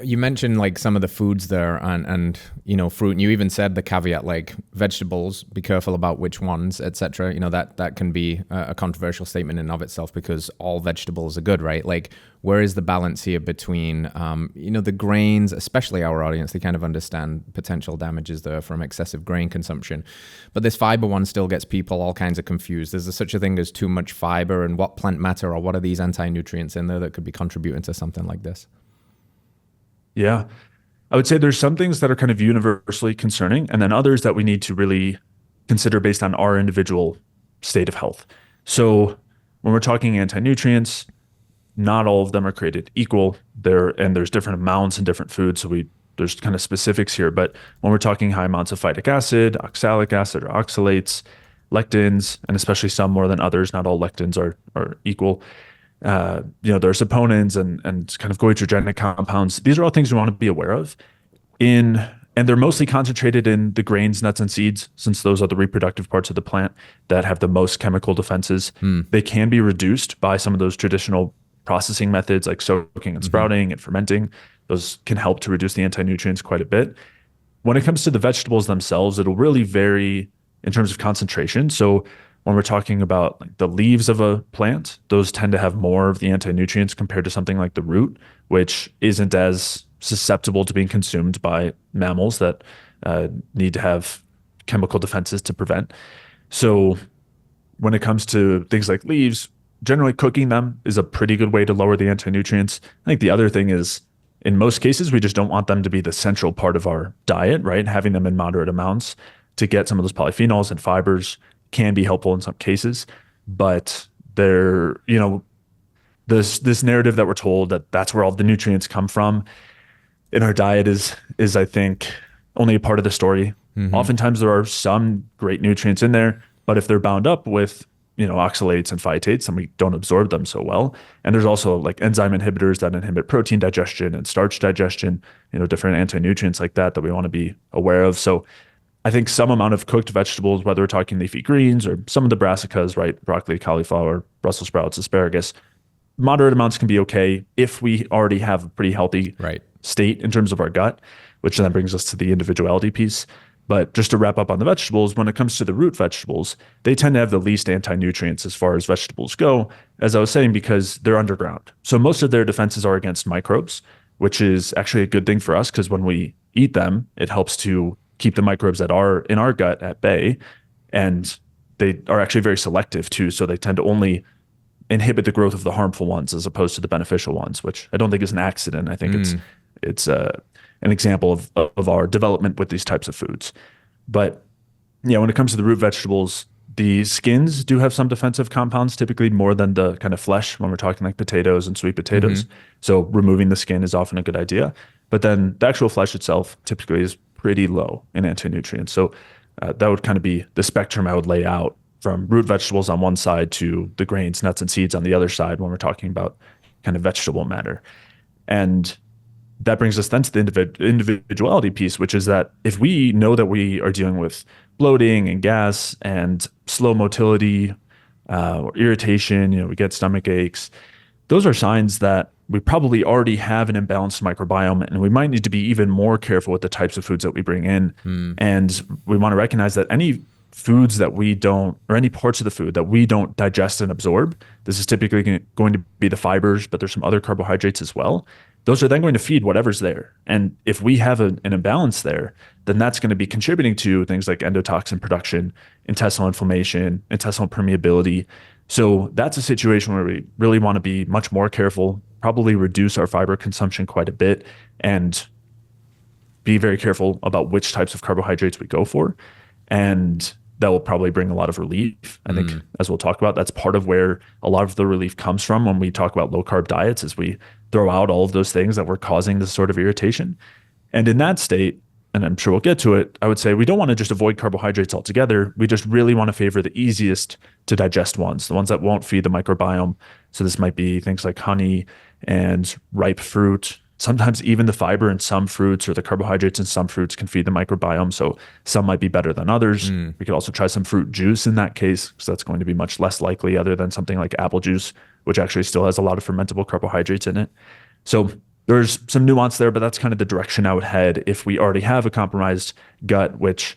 you mentioned like some of the foods there and fruit, and you even said the caveat like vegetables, be careful about which ones, etc. That can be a controversial statement in and of itself because all vegetables are good, right? Like, where is the balance here between the grains, especially our audience, they kind of understand potential damages there from excessive grain consumption, but this fiber one still gets people all kinds of confused. Is there such a thing as too much fiber, and what plant matter, or what are these anti-nutrients in there that could be contributing to something like this? Yeah. I would say there's some things that are kind of universally concerning, and then others that we need to really consider based on our individual state of health. So when we're talking anti-nutrients, not all of them are created equal. There's different amounts in different foods. So there's kind of specifics here. But when we're talking high amounts of phytic acid, oxalic acid or oxalates, lectins, and especially some more than others, not all lectins are equal. There's saponins and kind of goitrogenic compounds. These are all things we want to be aware of. And they're mostly concentrated in the grains, nuts, and seeds, since those are the reproductive parts of the plant that have the most chemical defenses. They can be reduced by some of those traditional processing methods like soaking and sprouting and fermenting. Those can help to reduce the anti-nutrients quite a bit. When it comes to the vegetables themselves, it'll really vary in terms of concentration. So when we're talking about like the leaves of a plant, those tend to have more of the anti-nutrients compared to something like the root, which isn't as susceptible to being consumed by mammals that need to have chemical defenses to prevent. So when it comes to things like leaves, generally cooking them is a pretty good way to lower the anti-nutrients. I think the other thing is, in most cases, we just don't want them to be the central part of our diet, right? Having them in moderate amounts to get some of those polyphenols and fibers can be helpful in some cases. But this narrative that we're told that that's where all the nutrients come from in our diet is I think only a part of the story. Oftentimes there are some great nutrients in there, but if they're bound up with oxalates and phytates, then we don't absorb them so well. And there's also like enzyme inhibitors that inhibit protein digestion and starch digestion, different anti-nutrients like that we want to be aware of. So I think some amount of cooked vegetables, whether we're talking leafy greens or some of the brassicas, right? Broccoli, cauliflower, Brussels sprouts, asparagus, moderate amounts can be okay if we already have a pretty healthy state in terms of our gut, which then brings us to the individuality piece. But just to wrap up on the vegetables, when it comes to the root vegetables, they tend to have the least anti-nutrients as far as vegetables go, as I was saying, because they're underground. So most of their defenses are against microbes, which is actually a good thing for us because when we eat them, it helps to keep the microbes that are in our gut at bay. And they are actually very selective too. So they tend to only inhibit the growth of the harmful ones as opposed to the beneficial ones, which I don't think is an accident. I think it's an example of our development with these types of foods. But yeah, when it comes to the root vegetables, the skins do have some defensive compounds, typically more than the kind of flesh when we're talking like potatoes and sweet potatoes. So removing the skin is often a good idea. But then the actual flesh itself typically is pretty low in anti-nutrients. So that would kind of be the spectrum I would lay out from root vegetables on one side to the grains, nuts, and seeds on the other side when we're talking about kind of vegetable matter. And that brings us then to the individuality piece, which is that if we know that we are dealing with bloating and gas and slow motility or irritation, we get stomach aches, those are signs that we probably already have an imbalanced microbiome, and we might need to be even more careful with the types of foods that we bring in. And we want to recognize that any foods that we don't, or any parts of the food that we don't digest and absorb, this is typically going to be the fibers, but there's some other carbohydrates as well. Those are then going to feed whatever's there. And if we have an imbalance there, then that's going to be contributing to things like endotoxin production, intestinal inflammation, intestinal permeability. So that's a situation where we really want to be much more careful, probably reduce our fiber consumption quite a bit, and be very careful about which types of carbohydrates we go for. And that will probably bring a lot of relief. I think, as we'll talk about, that's part of where a lot of the relief comes from when we talk about low carb diets, is we throw out all of those things that were causing this sort of irritation. And in that state, and I'm sure we'll get to it, I would say we don't want to just avoid carbohydrates altogether. We just really want to favor the easiest to digest ones, the ones that won't feed the microbiome. So this might be things like honey and ripe fruit. Sometimes even the fiber in some fruits or the carbohydrates in some fruits can feed the microbiome. So some might be better than others. We could also try some fruit juice in that case, because that's going to be much less likely other than something like apple juice, which actually still has a lot of fermentable carbohydrates in it. So There's some nuance there, but that's kind of the direction I would head if we already have a compromised gut, which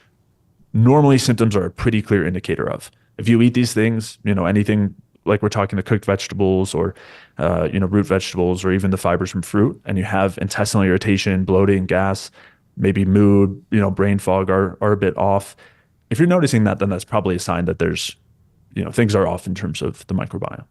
normally symptoms are a pretty clear indicator of. If you eat these things, anything like we're talking the cooked vegetables or, root vegetables or even the fibers from fruit, and you have intestinal irritation, bloating, gas, maybe mood, brain fog are a bit off. If you're noticing that, then that's probably a sign that there's, things are off in terms of the microbiome.